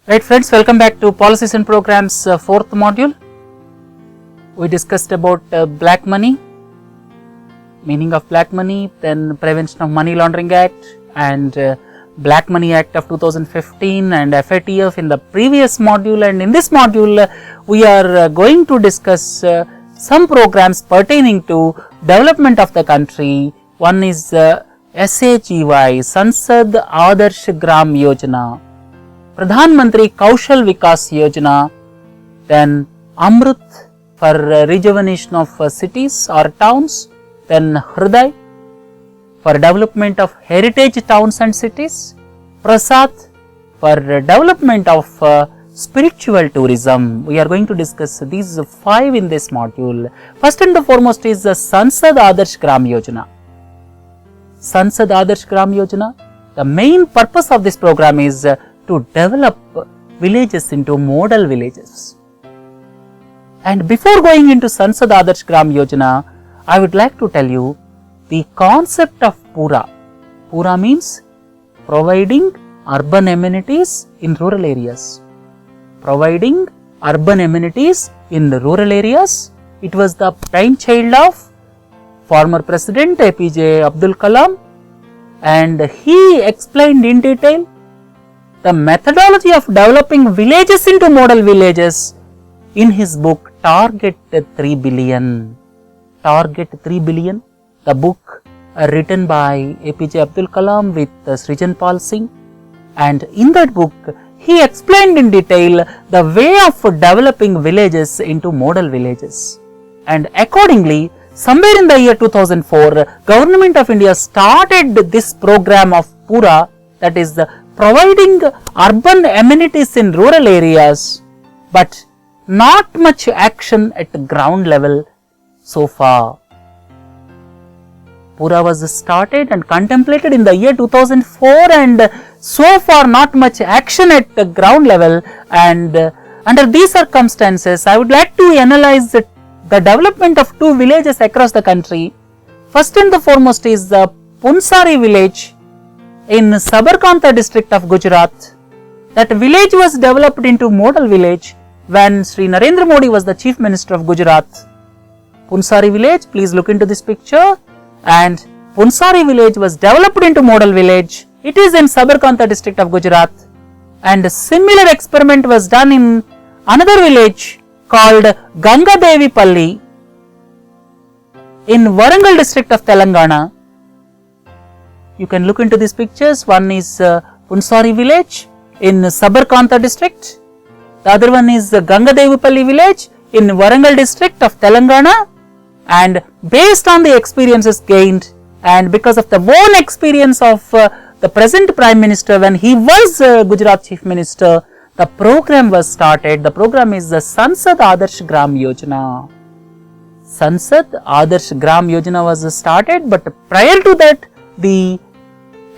Right friends, welcome back to Policies and Programs 4th module. We discussed about black money, meaning of black money, then Prevention of Money Laundering Act and Black Money Act of 2015 and FATF in the previous module, and in this module we are going to discuss some programs pertaining to development of the country. One is SAGY, Sansad Adarsh Gram Yojana, Pradhan Mantri Kaushal Vikas Yojana, then AMRUT for rejuvenation of cities or towns, then HRIDAY for development of heritage towns and cities, PRASAD for development of spiritual tourism. We are going to discuss these 5 in this module. First and the foremost is the Sansad Adarsh Gram Yojana. Sansad Adarsh Gram Yojana, the main purpose of this program is to develop villages into model villages. And before going into Sansad Adarsh Gram Yojana, I would like to tell you the concept of Pura. Pura means providing urban amenities in rural areas. Providing urban amenities in the rural areas. It was the brainchild of former President APJ Abdul Kalam, and he explained in detail the methodology of developing villages into model villages in his book Target 3 Billion. Target 3 Billion, the book written by APJ Abdul Kalam with Srijan Pal Singh, and in that book he explained in detail the way of developing villages into model villages. And accordingly, somewhere in the year 2004, Government of India started this program of Pura, that is the providing urban amenities in rural areas, but not much action at the ground level so far. Pura was started and contemplated in the year 2004, and so far not much action at the ground level. And under these circumstances, I would like to analyze the development of 2 villages across the country. First and the foremost is the Punsari village in Sabarkantha district of Gujarat. That village was developed into model village when Sri Narendra Modi was the Chief Minister of Gujarat. Punsari village, please look into this picture, and Punsari village was developed into model village. It is in Sabarkantha district of Gujarat, and a similar experiment was done in another village called Gangadevi Palli in Warangal district of Telangana. You can look into these pictures. One is Punsari village in Sabarkantha district. The other one is Gangadevipalli village in Warangal district of Telangana. And based on the experiences gained, and because of the own experience of the present Prime Minister when he was Gujarat Chief Minister, the program was started. The program is the Sansad Adarsh Gram Yojana. Sansad Adarsh Gram Yojana was started, but prior to that, the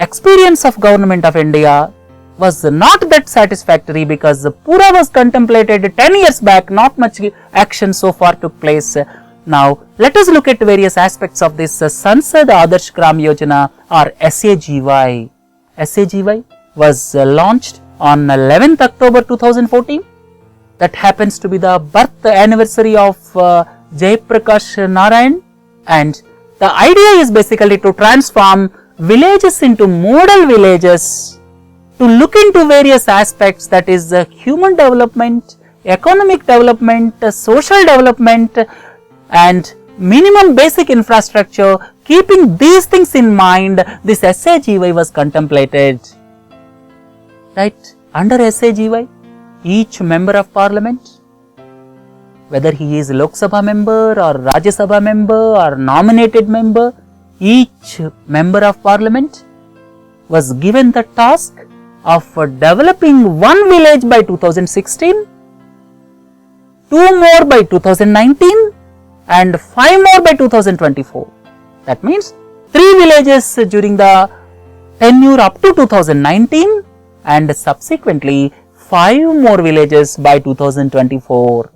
experience of Government of India was not that satisfactory, because the Pura was contemplated 10 years back, not much action so far took place. Now, let us look at various aspects of this Sansad Adarsh Gram Yojana or SAGY. SAGY was launched on 11th October 2014. That happens to be the birth anniversary of Jayaprakash Narayan, and the idea is basically to transform villages into model villages, to look into various aspects, that is human development, economic development, social development and minimum basic infrastructure. Keeping these things in mind, this SAGY was contemplated. Right? Under SAGY, each member of parliament, whether he is Lok Sabha member or Rajya Sabha member or nominated member, each member of parliament was given the task of developing 1 village by 2016, 2 more by 2019 and 5 more by 2024. That means 3 villages during the tenure up to 2019 and subsequently 5 more villages by 2024.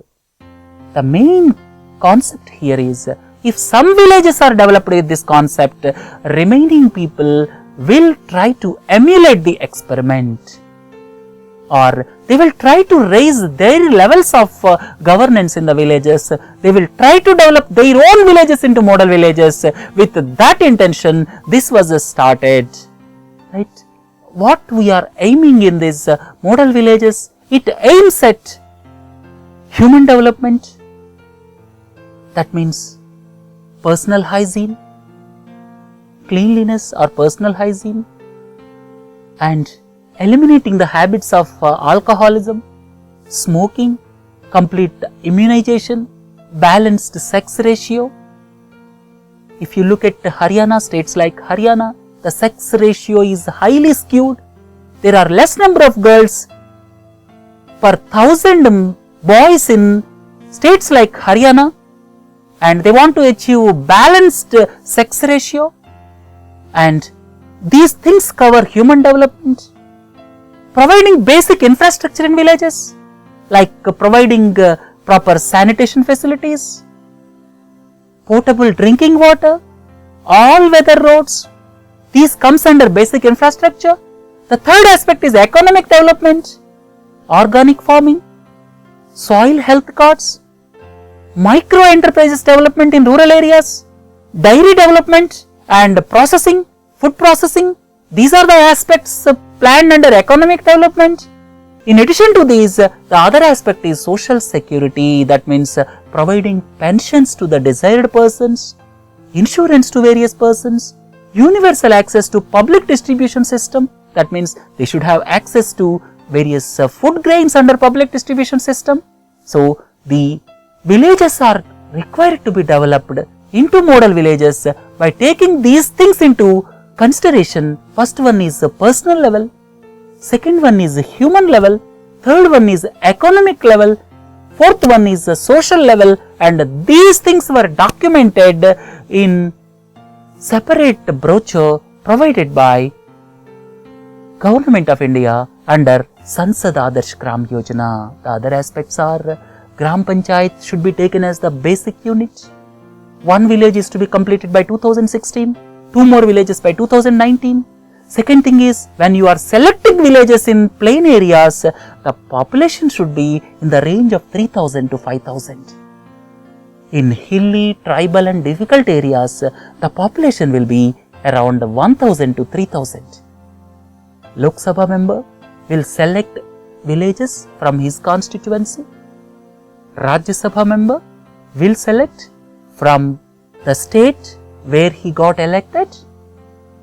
The main concept here is, if some villages are developed with this concept, remaining people will try to emulate the experiment. or they will try to raise their levels of governance in the villages. They will try to develop their own villages into model villages. With that intention, this was started, right? What we are aiming in these model villages, it aims at human development. That means personal hygiene, cleanliness or personal hygiene, and eliminating the habits of alcoholism, smoking, complete immunization, balanced sex ratio. If you look at Haryana, states like Haryana, the sex ratio is highly skewed. There are less number of girls per 1,000 boys in states like Haryana, and they want to achieve balanced sex ratio. And these things cover human development, providing basic infrastructure in villages, like providing proper sanitation facilities, potable drinking water, all weather roads. These comes under basic infrastructure. The third aspect is economic development, organic farming, soil health cards, micro enterprises development in rural areas, dairy development and processing, food processing. These are the aspects planned under economic development. In addition to these, the other aspect is social security. That means providing pensions to the desired persons, insurance to various persons, universal access to public distribution system. That means they should have access to various food grains under public distribution system. So the villages are required to be developed into model villages by taking these things into consideration. First one is the personal level, second one is the human level, third one is economic level, fourth one is the social level, and these things were documented in separate brochure provided by Government of India under Sansad Adarsh Gram Yojana. The other aspects are Gram Panchayat should be taken as the basic unit. One village is to be completed by 2016, two more villages by 2019. Second thing is, when you are selecting villages in plain areas, the population should be in the range of 3,000 to 5,000. In hilly, tribal and difficult areas, the population will be around 1,000 to 3,000. Lok Sabha member will select villages from his constituency. Rajya Sabha member will select from the state where he got elected.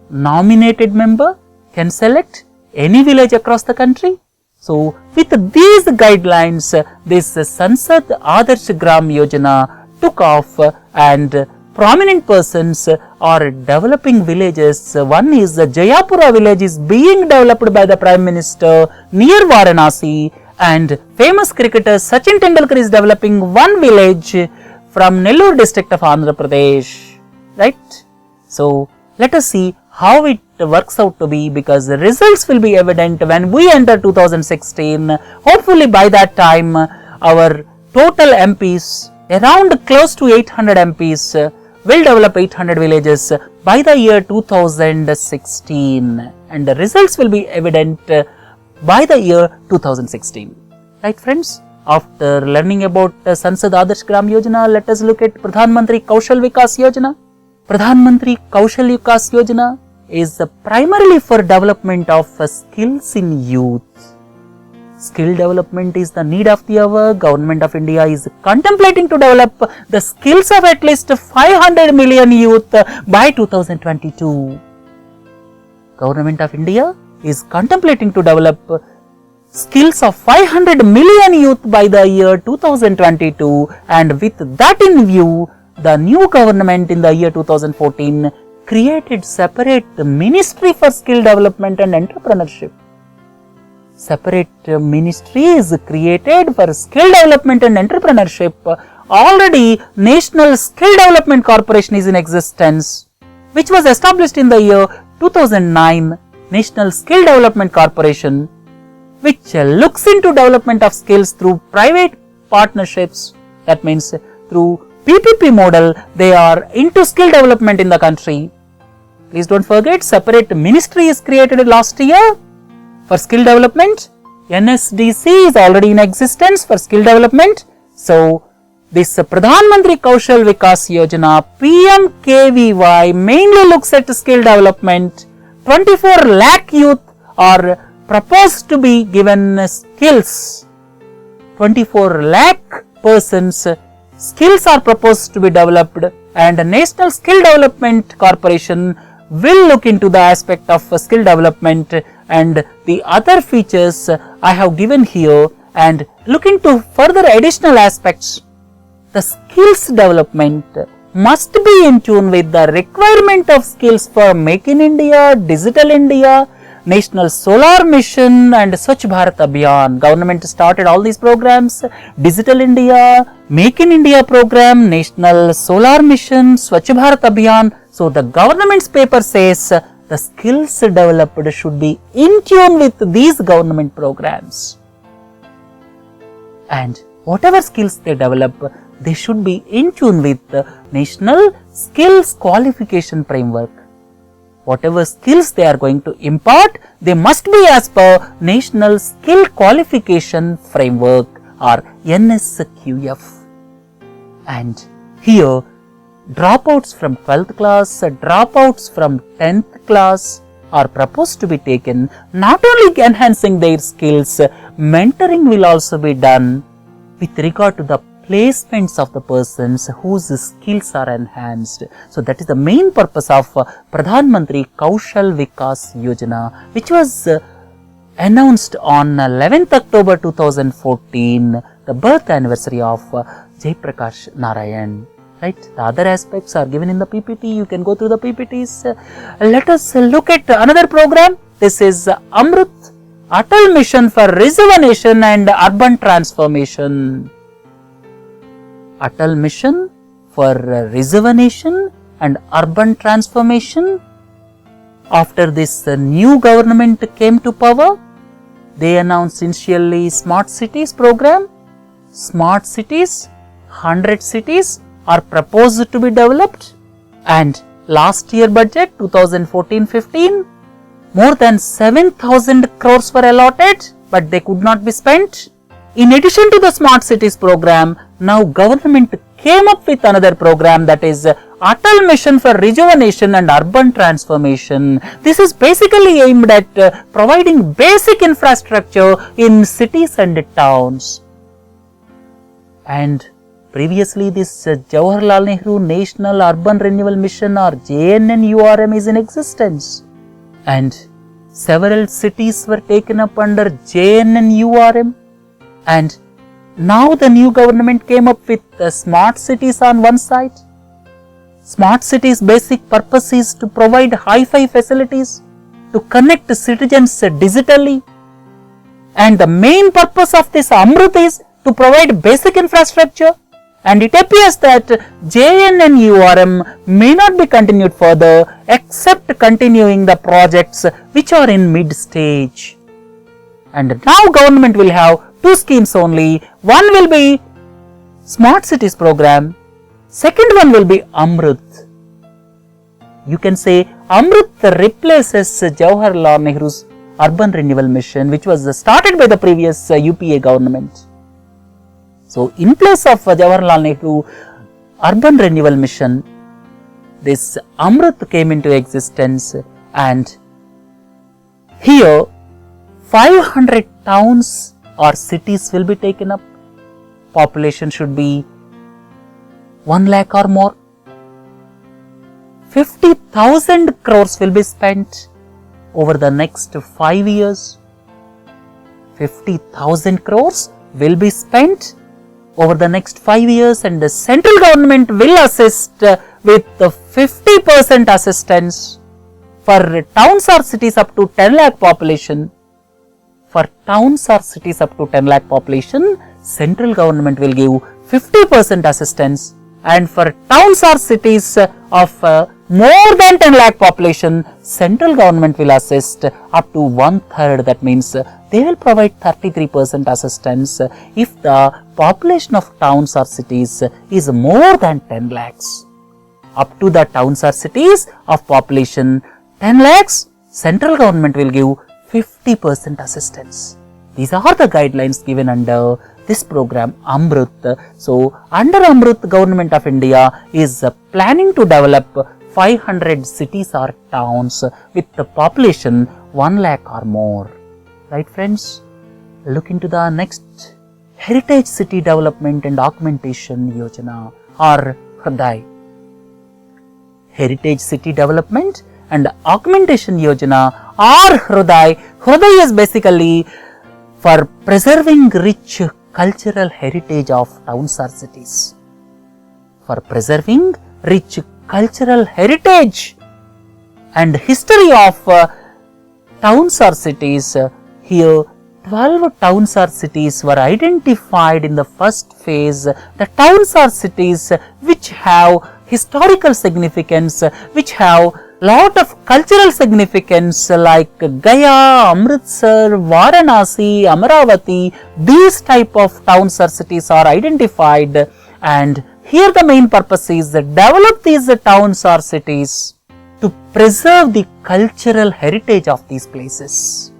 Nominated member can select any village across the country. So, with these guidelines, this Sansad Adarsh Gram Yojana took off, and prominent persons are developing villages. One is Jayapura village is being developed by the Prime Minister near Varanasi, and famous cricketer Sachin Tendulkar is developing one village from Nellore district of Andhra Pradesh, right? So, let us see how it works out to be, because the results will be evident when we enter 2016. Hopefully by that time our total MPs, around close to 800 MPs, will develop 800 villages by the year 2016, and the results will be evident by the year 2016. Right friends, after learning about Sansad Adarsh Gram Yojana, let us look at Pradhan Mantri Kaushal Vikas Yojana. Pradhan Mantri Kaushal Vikas Yojana is primarily for development of skills in youth. Skill development is the need of the hour. Government of India is contemplating to develop the skills of at least 500 million youth by 2022. Government of India is contemplating to develop skills of 500 million youth by the year 2022, and with that in view, the new government in the year 2014 created separate ministry for skill development and entrepreneurship. Separate ministry is created for skill development and entrepreneurship. Already National Skill Development Corporation is in existence, which was established in the year 2009. National Skill Development Corporation, which looks into development of skills through private partnerships. That means through PPP model, they are into skill development in the country. Please don't forget, separate ministry is created last year for skill development, NSDC is already in existence for skill development. So, this Pradhan Mantri Kaushal Vikas Yojana PMKVY mainly looks at skill development. 24 lakh youth are proposed to be given skills. 24 lakh persons skills are proposed to be developed, and the National Skill Development Corporation will look into the aspect of skill development and the other features I have given here, and look into further additional aspects. The skills development must be in tune with the requirement of skills for Make in India, Digital India, National Solar Mission and Swachh Bharat Abhiyan. Government started all these programs, Digital India, Make in India program, National Solar Mission, Swachh Bharat Abhiyan. So, the government's paper says the skills developed should be in tune with these government programs. And whatever skills they develop, they should be in tune with the National Skills Qualification Framework. Whatever skills they are going to impart, they must be as per National Skill Qualification Framework or NSQF. And here, dropouts from 12th class, dropouts from 10th class are proposed to be taken. Not only enhancing their skills, mentoring will also be done with regard to the placements of the persons whose skills are enhanced. So, that is the main purpose of Pradhan Mantri Kaushal Vikas Yojana, which was announced on 11th October 2014, the birth anniversary of Jaiprakash Narayan. Right? The other aspects are given in the PPT. You can go through the PPTs. Let us look at another program. This is AMRUT, Atal Mission for Rejuvenation and Urban Transformation. Atal Mission for Rejuvenation and Urban Transformation. After this new government came to power, they announced initially Smart Cities program. Smart Cities, 100 cities are proposed to be developed, and last year budget 2014-15, more than 7,000 crores were allotted, but they could not be spent. In addition to the Smart Cities program, now government came up with another program, that is Atal Mission for Rejuvenation and Urban Transformation. This is basically aimed at providing basic infrastructure in cities and towns. And previously this Jawaharlal Nehru National Urban Renewal Mission or JNNURM is in existence, and several cities were taken up under JNNURM. And now the new government came up with Smart Cities on one side. Smart Cities' basic purpose is to provide hi-fi facilities to connect citizens digitally. And the main purpose of this AMRUT is to provide basic infrastructure. And it appears that JNNURM may not be continued further except continuing the projects which are in mid-stage. And now government will have two schemes only. One will be Smart Cities program, second one will be AMRUT. You can say AMRUT replaces Jawaharlal Nehru's Urban Renewal Mission, which was started by the previous UPA government. So, in place of Jawaharlal Nehru Urban Renewal Mission, this AMRUT came into existence, and here 500 towns or cities will be taken up. Population should be 1 lakh or more. 50,000 crores will be spent over the next 5 years. 50,000 crores will be spent over the next 5 years, and the central government will assist with the 50% assistance for towns or cities up to 10 lakh population. For towns or cities up to 10 lakh population, central government will give 50% assistance, and for towns or cities of more than 10 lakh population, central government will assist up to 1/3. That means they will provide 33% assistance if the population of towns or cities is more than 10 lakhs. Up to the towns or cities of population 10 lakhs, central government will give 50% assistance. These are the guidelines given under this program AMRUT. So, under AMRUT, Government of India is planning to develop 500 cities or towns with the population 1 lakh or more. Right friends? Look into the next Heritage City Development and Augmentation Yojana or HRIDAY. Heritage City Development and Augmentation Yojana or HRIDAY. HRIDAY is basically for preserving rich cultural heritage of towns or cities. For preserving rich cultural heritage and history of towns or cities, here 12 towns or cities were identified in the first phase. The towns or cities which have historical significance, which have lot of cultural significance like Gaya, Amritsar, Varanasi, Amaravati. These type of towns or cities are identified, and here the main purpose is to develop these towns or cities to preserve the cultural heritage of these places.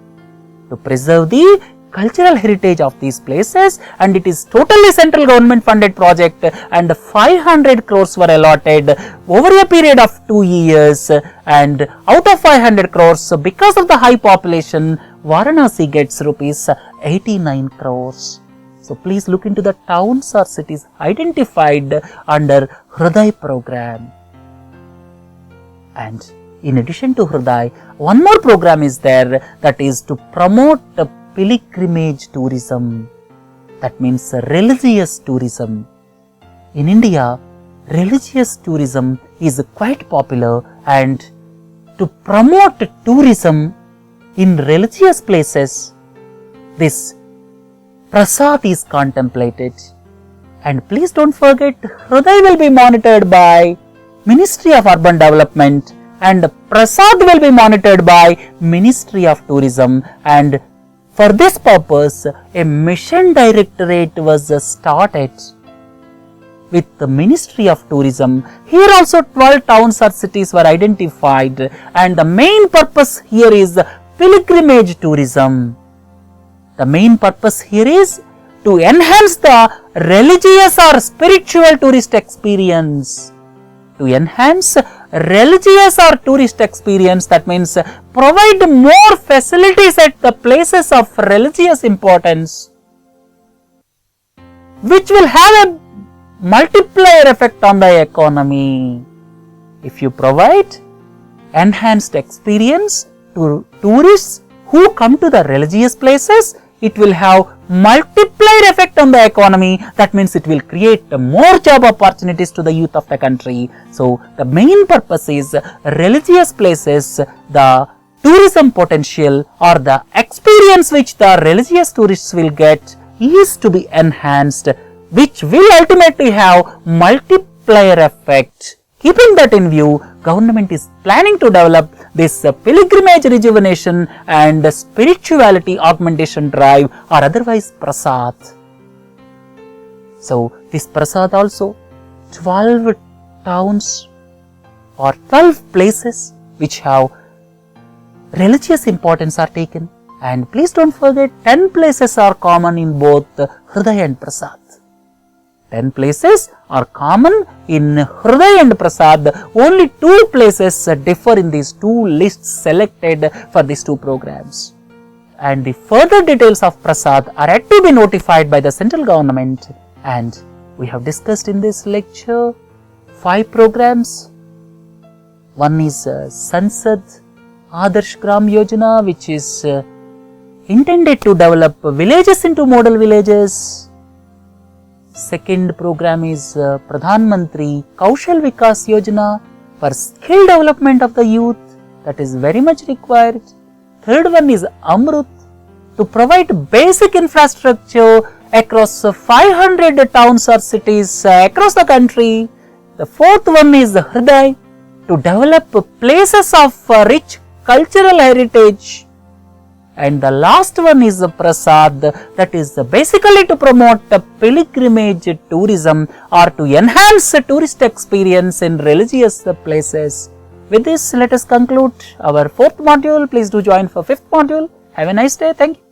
To preserve the cultural heritage of these places, and it is totally central government funded project, and 500 crores were allotted over a period of 2 years, and out of 500 crores, because of the high population, Varanasi gets rupees 89 crores. So please look into the towns or cities identified under HRIDAY program. And in addition to HRIDAY, one more program is there, that is to promote pilgrimage tourism. That means religious tourism. In India, religious tourism is quite popular, and to promote tourism in religious places, this PRASAD is contemplated. And please don't forget, HRIDAY will be monitored by Ministry of Urban Development, and PRASAD will be monitored by Ministry of Tourism, and for this purpose a mission directorate was started with the Ministry of Tourism. Here also 12 towns or cities were identified, and the main purpose here is pilgrimage tourism. The main purpose here is to enhance the religious or spiritual tourist experience. To enhance religious or tourist experience, that means provide more facilities at the places of religious importance, which will have a multiplier effect on the economy. If you provide enhanced experience to tourists who come to the religious places, it will have multiplier effect on the economy. That means it will create more job opportunities to the youth of the country. So the main purpose is religious places, the tourism potential or the experience which the religious tourists will get is to be enhanced, which will ultimately have multiplier effect. Keeping that in view, government is planning to develop this pilgrimage rejuvenation and spirituality augmentation drive, or otherwise PRASAD. So this PRASAD also 12 towns or 12 places which have religious importance are taken, and please don't forget 10 places are common in both HRIDAY and PRASAD. 10 places are common in HRIDAY and PRASAD. Only 2 places differ in these 2 lists selected for these 2 programs. And the further details of PRASAD are yet to be notified by the central government. And we have discussed in this lecture 5 programs. One is Sansad Adarsh Gram Yojana, which is intended to develop villages into model villages. Second program is Pradhan Mantri Kaushal Vikas Yojana for skill development of the youth, that is very much required. Third one is AMRUT to provide basic infrastructure across 500 towns or cities across the country. The fourth one is HRIDAY to develop places of rich cultural heritage. And the last one is PRASAD, that is basically to promote pilgrimage tourism or to enhance tourist experience in religious places. With this, let us conclude our 4th module. Please do join for 5th module. Have a nice day. Thank you.